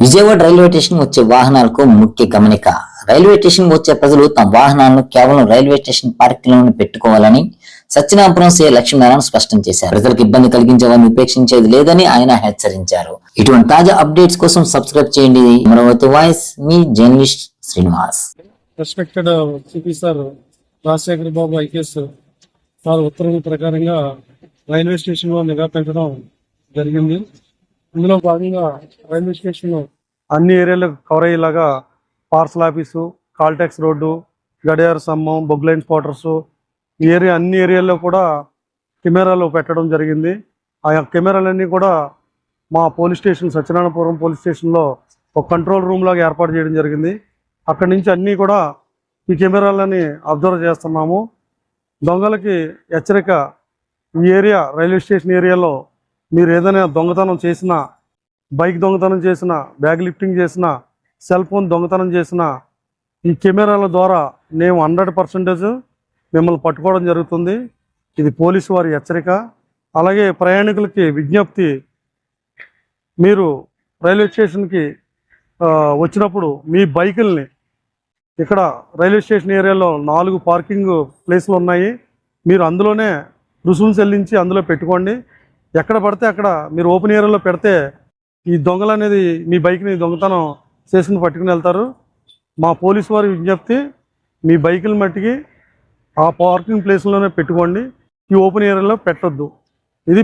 Vijayawada railway station వచ్చే వాహనాలకు ముఖ్య గమనిక. రైల్వే స్టేషన్ వచ్చే ప్రజలు తమ వాహనాలను కేవలం రైల్వే స్టేషన్ పార్కింగ్ లోనే పెట్టుకోవాలని సత్యనాపురం సీఐ లక్ష్మీనారాయణ స్పష్టం చేశారు. ప్రజలకు ఇబ్బంది కలిగించే వారిని ఉపేక్షించేది లేదని ఆయన హెచ్చరించారు. ఇటువంటి తాజా అప్డేట్స్ కోసం సబ్స్క్రైబ్ చేయండి అమరావతి వాయిస్. మీ journalist Srinivas. Respected CP sir Rajasekhar Babu IKS వారి ఉత్తర్వుల ప్రకారంగా రైల్వే స్టేషన్ లో నిఘా పెంచడం జరిగింది. ఇందులో భాగంగా రైల్వే స్టేషన్ అన్ని ఏరియాలకు కవర్ అయ్యేలాగా పార్సల్ ఆఫీసు, కాల్టాక్స్ రోడ్డు, గడియార స్తంభం, బొగ్లైన్ క్వార్టర్స్, ఈ ఏరియా అన్ని ఏరియాల్లో కూడా కెమెరాలు పెట్టడం జరిగింది. ఆ కెమెరాలన్నీ కూడా మా పోలీస్ స్టేషన్ సత్యనారాయణపురం పోలీస్ స్టేషన్లో ఒక కంట్రోల్ రూమ్ లాగా ఏర్పాటు చేయడం జరిగింది. అక్కడి నుంచి అన్నీ కూడా ఈ కెమెరాలని అబ్జర్వ్ చేస్తున్నాము. దొంగలకి హెచ్చరిక, ఈ ఏరియా రైల్వే స్టేషన్ ఏరియాలో మీరు ఏదైనా దొంగతనం చేసినా, బైక్ దొంగతనం చేసినా, బ్యాగ్ లిఫ్టింగ్ చేసినా, సెల్ ఫోన్ దొంగతనం చేసినా ఈ కెమెరాల ద్వారా మేము 100% మిమ్మల్ని పట్టుకోవడం జరుగుతుంది. ఇది పోలీసు వారి హెచ్చరిక. అలాగే ప్రయాణికులకి విజ్ఞప్తి, మీరు రైల్వే స్టేషన్కి వచ్చినప్పుడు మీ బైకుల్ని ఇక్కడ రైల్వే స్టేషన్ ఏరియాలో 4 పార్కింగ్ ప్లేస్లు ఉన్నాయి. మీరు అందులోనే రుసుము చెల్లించి అందులో పెట్టుకోండి. ఎక్కడ పడితే అక్కడ మీరు ఓపెన్ ఏరియాలో పెడితే ఈ దొంగలు అనేది మీ బైక్ని దొంగతనం చేసుకుని పట్టుకుని వెళ్తారు. మా పోలీసు వారి విజ్ఞప్తి, మీ బైకుల మట్టికి ఆ పార్కింగ్ ప్లేస్లోనే పెట్టుకోండి, ఈ ఓపెన్ ఏరియాలో పెట్టొద్దు. ఇది